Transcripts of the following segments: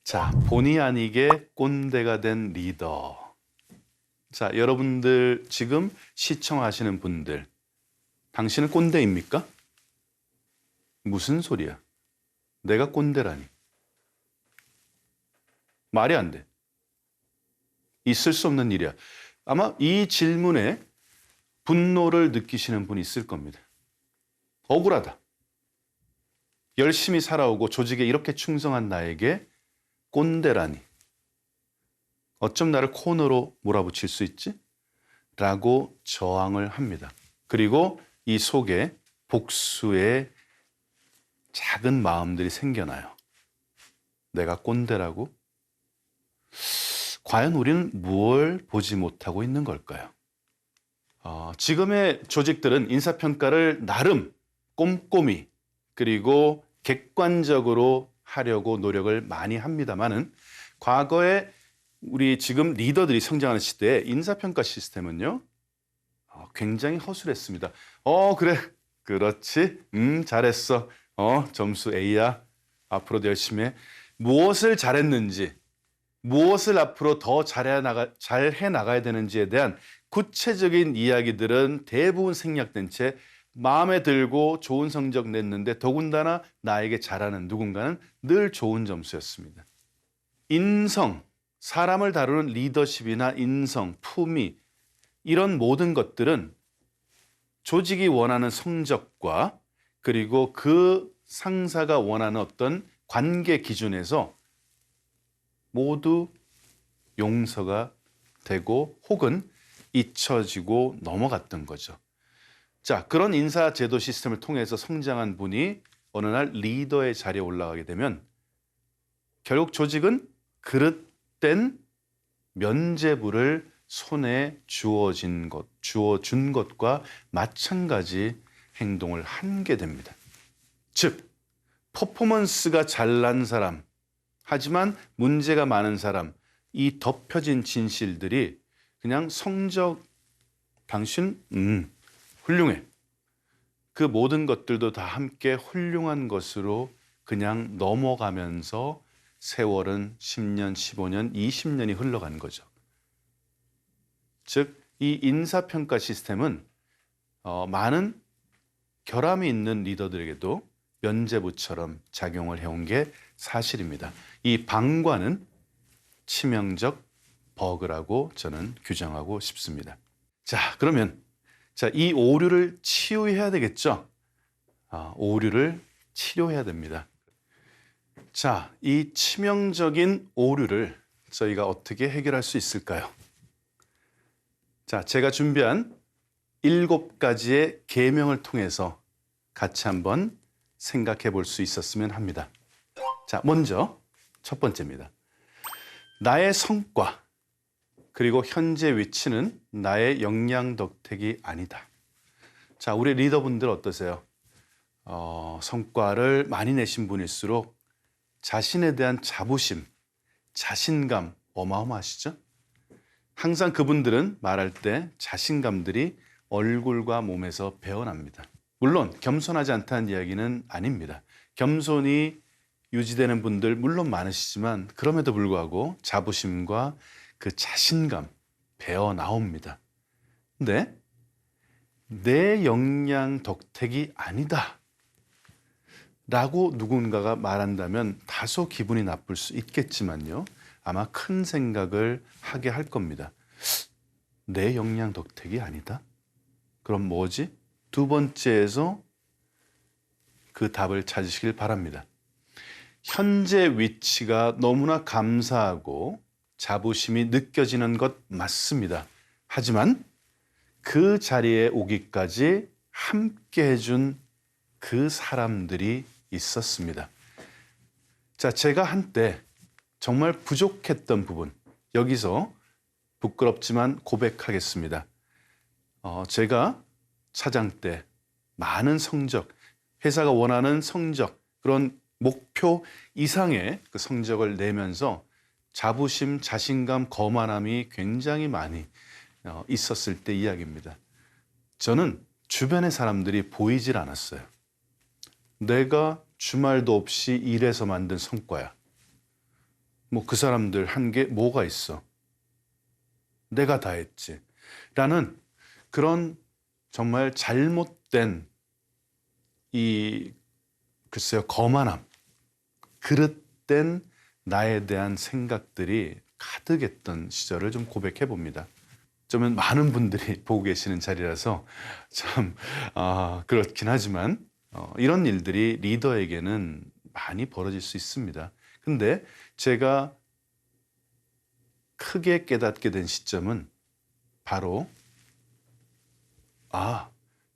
자, 본의 아니게 꼰대가 된 리더. 자, 여러분들 지금 시청하시는 분들, 당신은 꼰대입니까? 무슨 소리야? 내가 꼰대라니. 말이 안 돼. 있을 수 없는 일이야. 아마 이 질문에 분노를 느끼시는 분이 있을 겁니다. 억울하다. 열심히 살아오고 조직에 이렇게 충성한 나에게 꼰대라니. 어쩜 나를 코너로 몰아붙일 수 있지? 라고 저항을 합니다. 그리고 이 속에 복수의 작은 마음들이 생겨나요. 내가 꼰대라고? 과연 우리는 무엇을 보지 못하고 있는 걸까요? 지금의 조직들은 인사평가를 나름 꼼꼼히 그리고 객관적으로 하려고 노력을 많이 합니다만은 과거에 우리 지금 리더들이 성장하는 시대에 인사평가 시스템은요, 굉장히 허술했습니다. 그래. 그렇지. 잘했어. 점수 A야. 앞으로도 열심히 해. 무엇을 잘했는지, 무엇을 앞으로 더 잘해 나가야 되는지에 대한 구체적인 이야기들은 대부분 생략된 채 마음에 들고 좋은 성적 냈는데 더군다나 나에게 잘하는 누군가는 늘 좋은 점수였습니다. 인성, 사람을 다루는 리더십이나 인성, 품위 이런 모든 것들은 조직이 원하는 성적과 그리고 그 상사가 원하는 어떤 관계 기준에서 모두 용서가 되고 혹은 잊혀지고 넘어갔던 거죠. 자, 그런 인사 제도 시스템을 통해서 성장한 분이 어느 날 리더의 자리에 올라가게 되면 결국 조직은 그릇된 면죄부를 손에 주어준 것과 마찬가지 행동을 하게 됩니다. 즉, 퍼포먼스가 잘난 사람, 하지만 문제가 많은 사람, 이 덮여진 진실들이 그냥 성적, 당신, 훌륭해. 그 모든 것들도 다 함께 훌륭한 것으로 그냥 넘어가면서 세월은 10년, 15년, 20년이 흘러간 거죠. 즉, 이 인사평가 시스템은 많은 결함이 있는 리더들에게도 면죄부처럼 작용을 해온 게 사실입니다. 이 방관은 치명적 버그라고 저는 규정하고 싶습니다. 자, 그러면 이 오류를 치유해야 되겠죠? 오류를 치료해야 됩니다. 자, 이 치명적인 오류를 저희가 어떻게 해결할 수 있을까요? 자, 제가 준비한 7가지의 계명을 통해서 같이 한번 생각해 볼 수 있었으면 합니다. 자, 먼저 첫 번째입니다. 나의 성과 그리고 현재 위치는 나의 역량 덕택이 아니다. 자, 우리 리더분들 어떠세요? 성과를 많이 내신 분일수록 자신에 대한 자부심, 자신감 어마어마하시죠? 항상 그분들은 말할 때 자신감들이 얼굴과 몸에서 배어납니다. 물론 겸손하지 않다는 이야기는 아닙니다. 겸손이 유지되는 분들 물론 많으시지만 그럼에도 불구하고 자부심과 그 자신감 배어 나옵니다. 근데 내 역량 덕택이 아니다 라고 누군가가 말한다면 다소 기분이 나쁠 수 있겠지만요. 아마 큰 생각을 하게 할 겁니다. 내 역량 덕택이 아니다? 그럼 뭐지? 두 번째에서 그 답을 찾으시길 바랍니다. 현재 위치가 너무나 감사하고 자부심이 느껴지는 것 맞습니다. 하지만 그 자리에 오기까지 함께 해준 그 사람들이 있었습니다. 자, 제가 한때 정말 부족했던 부분, 여기서 부끄럽지만 고백하겠습니다. 제가 차장 때 많은 성적, 회사가 원하는 성적, 그런 목표 이상의 그 성적을 내면서 자부심, 자신감, 거만함이 굉장히 많이 있었을 때 이야기입니다. 저는 주변의 사람들이 보이질 않았어요. 내가 주말도 없이 일해서 만든 성과야. 뭐 그 사람들 한 게 뭐가 있어? 내가 다 했지. 라는 그런 정말 잘못된 이 글쎄요 거만함, 그릇된 나에 대한 생각들이 가득했던 시절을 좀 고백해 봅니다. 좀 많은 분들이 보고 계시는 자리라서 참 그렇긴 하지만 이런 일들이 리더에게는 많이 벌어질 수 있습니다. 근데 제가 크게 깨닫게 된 시점은 바로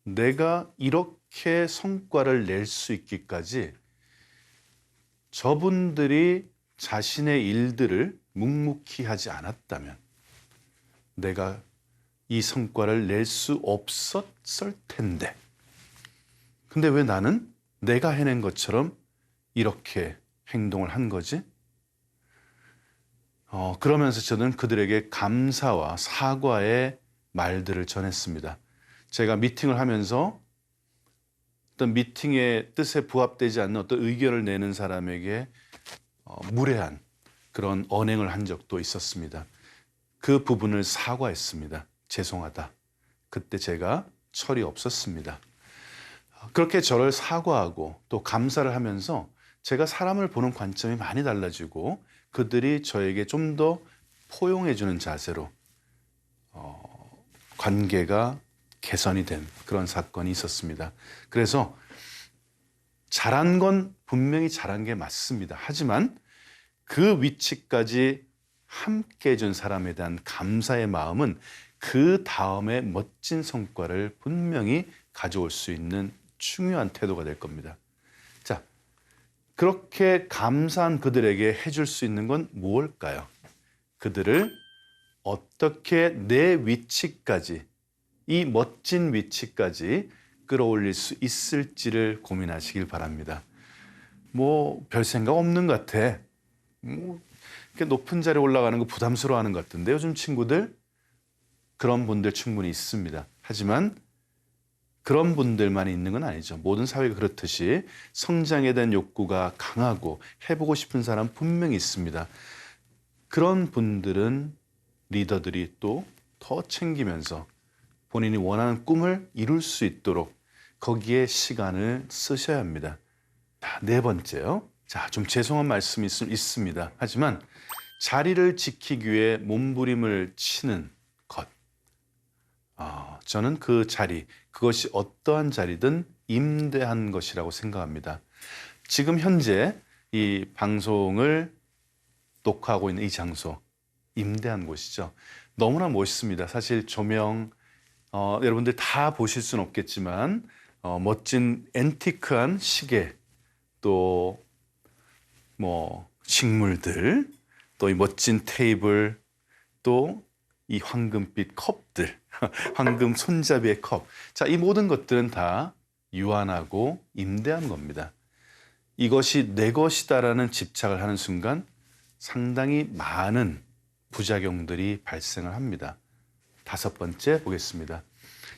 내가 이렇게 성과를 낼 수 있기까지 저분들이 자신의 일들을 묵묵히 하지 않았다면 내가 이 성과를 낼 수 없었을 텐데. 근데 왜 나는 내가 해낸 것처럼 이렇게 행동을 한 거지? 그러면서 저는 그들에게 감사와 사과의 말들을 전했습니다. 제가 미팅을 하면서 어떤 미팅의 뜻에 부합되지 않는 어떤 의견을 내는 사람에게 무례한 그런 언행을 한 적도 있었습니다. 그 부분을 사과했습니다. 죄송하다. 그때 제가 철이 없었습니다. 그렇게 저를 사과하고 또 감사를 하면서 제가 사람을 보는 관점이 많이 달라지고 그들이 저에게 좀 더 포용해주는 자세로 관계가 개선이 된 그런 사건이 있었습니다. 그래서 잘한 건 분명히 잘한 게 맞습니다. 하지만 그 위치까지 함께 해준 사람에 대한 감사의 마음은 그 다음에 멋진 성과를 분명히 가져올 수 있는 중요한 태도가 될 겁니다. 자, 그렇게 감사한 그들에게 해줄 수 있는 건 무엇일까요? 그들을 어떻게 내 위치까지, 이 멋진 위치까지 끌어올릴 수 있을지를 고민하시길 바랍니다. 뭐 별 생각 없는 것 같아. 이렇게 높은 자리에 올라가는 거 부담스러워하는 것 같은데 요즘 친구들 그런 분들 충분히 있습니다. 하지만 그런 분들만 있는 건 아니죠. 모든 사회가 그렇듯이 성장에 대한 욕구가 강하고 해보고 싶은 사람 분명히 있습니다. 그런 분들은 리더들이 또 더 챙기면서 본인이 원하는 꿈을 이룰 수 있도록 거기에 시간을 쓰셔야 합니다. 자, 네 번째요. 자, 좀 죄송한 말씀이 있습니다. 하지만 자리를 지키기 위해 몸부림을 치는 것. 저는 그 자리, 그것이 어떠한 자리든 임대한 것이라고 생각합니다. 지금 현재 이 방송을 녹화하고 있는 이 장소, 임대한 곳이죠. 너무나 멋있습니다. 사실 조명, 여러분들 다 보실 수는 없겠지만 멋진 앤티크한 시계, 또 뭐 식물들, 또 이 멋진 테이블, 또 이 황금빛 컵들, 황금 손잡이의 컵. 자, 이 모든 것들은 다 유한하고 임대한 겁니다. 이것이 내 것이다라는 집착을 하는 순간 상당히 많은 부작용들이 발생을 합니다. 다섯 번째 보겠습니다.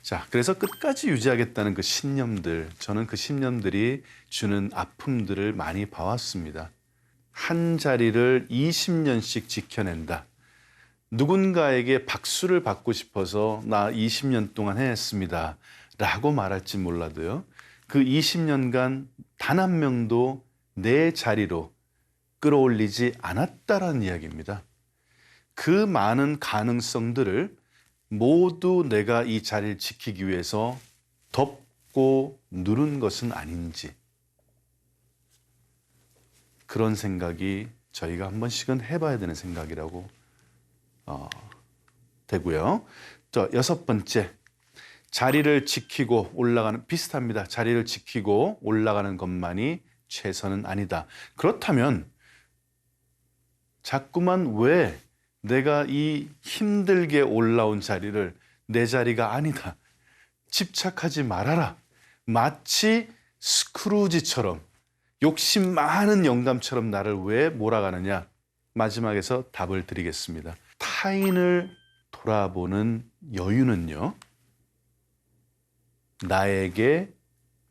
자, 그래서 끝까지 유지하겠다는 그 신념들, 저는 그 신념들이 주는 아픔들을 많이 봐왔습니다. 한 자리를 20년씩 지켜낸다. 누군가에게 박수를 받고 싶어서 나 20년 동안 해냈습니다. 라고 말할지 몰라도요. 그 20년간 단 한 명도 내 자리로 끌어올리지 않았다라는 이야기입니다. 그 많은 가능성들을 모두 내가 이 자리를 지키기 위해서 덮고 누른 것은 아닌지, 그런 생각이 저희가 한 번씩은 해봐야 되는 생각이라고 되고요. 여섯 번째, 자리를 지키고 올라가는, 비슷합니다. 자리를 지키고 올라가는 것만이 최선은 아니다. 그렇다면 자꾸만 왜 내가 이 힘들게 올라온 자리를 내 자리가 아니다, 집착하지 말아라, 마치 스크루지처럼 욕심 많은 영감처럼 나를 왜 몰아가느냐. 마지막에서 답을 드리겠습니다. 타인을 돌아보는 여유는요, 나에게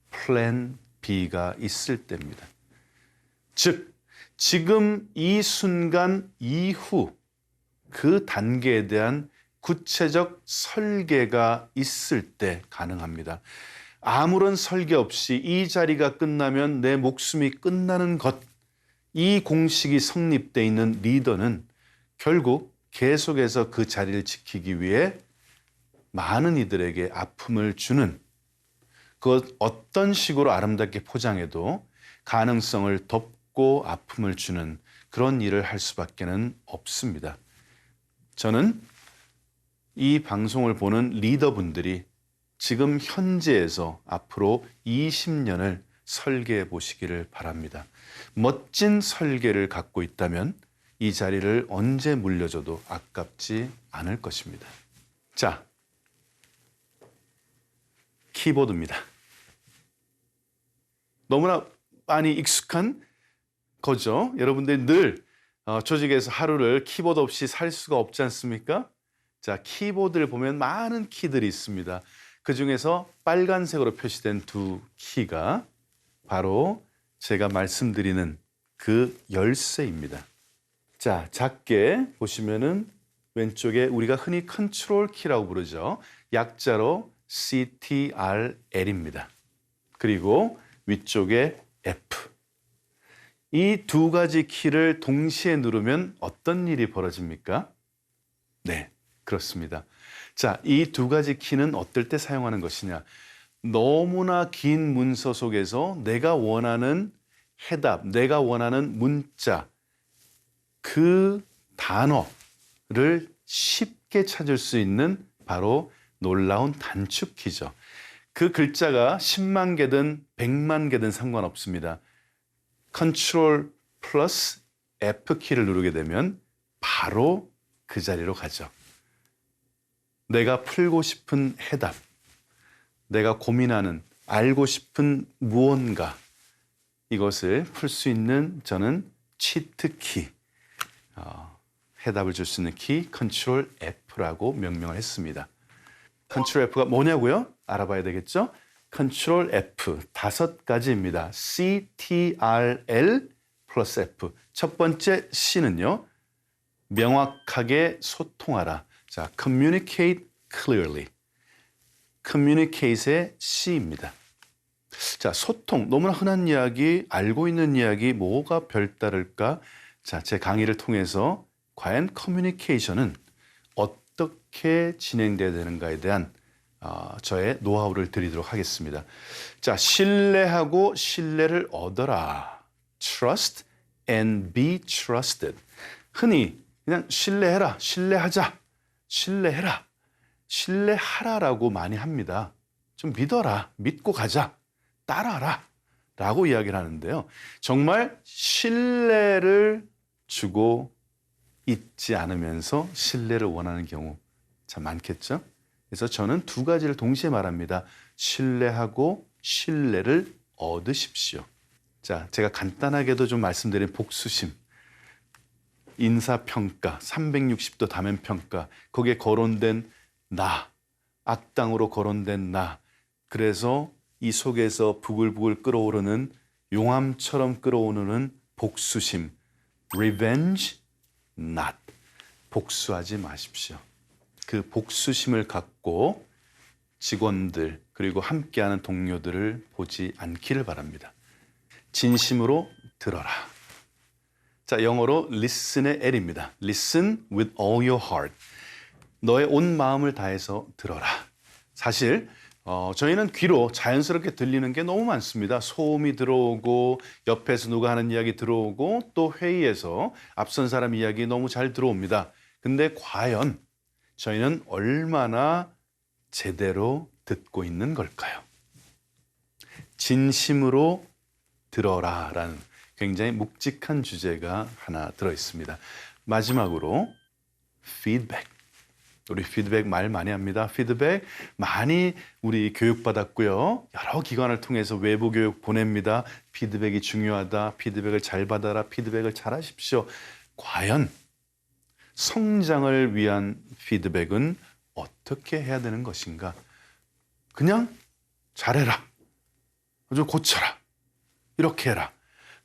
플랜 B가 있을 때입니다. 즉 지금 이 순간 이후 그 단계에 대한 구체적 설계가 있을 때 가능합니다. 아무런 설계 없이 이 자리가 끝나면 내 목숨이 끝나는 것, 이 공식이 성립되어 있는 리더는 결국 계속해서 그 자리를 지키기 위해 많은 이들에게 아픔을 주는, 그 어떤 식으로 아름답게 포장해도 가능성을 덮고 아픔을 주는 그런 일을 할 수밖에는 없습니다. 저는 이 방송을 보는 리더분들이 지금 현재에서 앞으로 20년을 설계해 보시기를 바랍니다. 멋진 설계를 갖고 있다면 이 자리를 언제 물려줘도 아깝지 않을 것입니다. 자, 키보드입니다. 너무나 많이 익숙한 거죠. 여러분들이 늘 조직에서 하루를 키보드 없이 살 수가 없지 않습니까? 자, 키보드를 보면 많은 키들이 있습니다. 그 중에서 빨간색으로 표시된 두 키가 바로 제가 말씀드리는 그 열쇠입니다. 자, 작게 보시면은 왼쪽에 우리가 흔히 컨트롤 키라고 부르죠. 약자로 CTRL입니다. 그리고 위쪽에 F. 이 두 가지 키를 동시에 누르면 어떤 일이 벌어집니까? 네, 그렇습니다. 자, 이 두 가지 키는 어떨 때 사용하는 것이냐? 너무나 긴 문서 속에서 내가 원하는 해답, 내가 원하는 문자, 그 단어를 쉽게 찾을 수 있는 바로 놀라운 단축키죠. 그 글자가 10만 개든 100만 개든 상관없습니다. 컨트롤 플러스 F키를 누르게 되면 바로 그 자리로 가죠. 내가 풀고 싶은 해답, 내가 고민하는, 알고 싶은 무언가, 이것을 풀 수 있는 저는 치트키, 해답을 줄 수 있는 키 컨트롤 F라고 명명을 했습니다. 컨트롤 F가 뭐냐고요? 알아봐야 되겠죠? 컨트롤 F 5가지입니다. CTRL 플러스 F. 첫 번째 C는요. 명확하게 소통하라. 자, communicate clearly. communicate의 C입니다. 자, 소통. 너무나 흔한 이야기, 알고 있는 이야기, 뭐가 별다를까? 자, 제 강의를 통해서 과연 커뮤니케이션은 어떻게 진행돼야 되는가에 대한 저의 노하우를 드리도록 하겠습니다. 자, 신뢰하고 신뢰를 얻어라. Trust and be trusted. 흔히 그냥 신뢰해라, 신뢰하자, 신뢰해라, 신뢰하라라고 많이 합니다. 좀 믿어라, 믿고 가자, 따라라 라고 이야기를 하는데요. 정말 신뢰를 주고 있지 않으면서 신뢰를 원하는 경우 참 많겠죠? 그래서 저는 두 가지를 동시에 말합니다. 신뢰하고 신뢰를 얻으십시오. 자, 제가 간단하게도 좀 말씀드린 복수심, 인사평가, 360도 다면평가, 거기에 거론된 나, 악당으로 거론된 나, 그래서 이 속에서 부글부글 끓어오르는 용암처럼 끓어오르는 복수심, revenge not, 복수하지 마십시오. 그 복수심을 갖고 직원들 그리고 함께하는 동료들을 보지 않기를 바랍니다. 진심으로 들어라. 자, 영어로 listen의 L입니다. Listen with all your heart. 너의 온 마음을 다해서 들어라. 사실 저희는 귀로 자연스럽게 들리는 게 너무 많습니다. 소음이 들어오고 옆에서 누가 하는 이야기 들어오고 또 회의에서 앞선 사람 이야기 너무 잘 들어옵니다. 근데 과연 저희는 얼마나 제대로 듣고 있는 걸까요? 진심으로 들어라라는 굉장히 묵직한 주제가 하나 들어있습니다. 마지막으로 피드백. 우리 피드백 말 많이 합니다. 피드백 많이 우리 교육받았고요. 여러 기관을 통해서 외부 교육 보냅니다. 피드백이 중요하다. 피드백을 잘 받아라. 피드백을 잘 하십시오. 과연 성장을 위한 피드백은 어떻게 해야 되는 것인가? 그냥 잘해라. 좀 고쳐라. 이렇게 해라.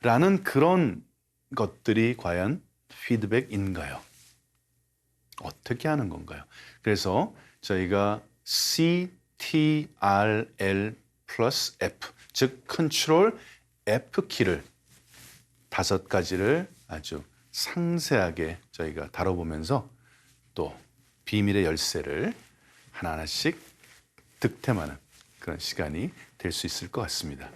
라는 그런 것들이 과연 피드백인가요? 어떻게 하는 건가요? 그래서 저희가 CTRL 플러스 F, 즉 컨트롤 F키를 5가지를 아주 상세하게 저희가 다뤄보면서 또 비밀의 열쇠를 하나하나씩 득템하는 그런 시간이 될 수 있을 것 같습니다.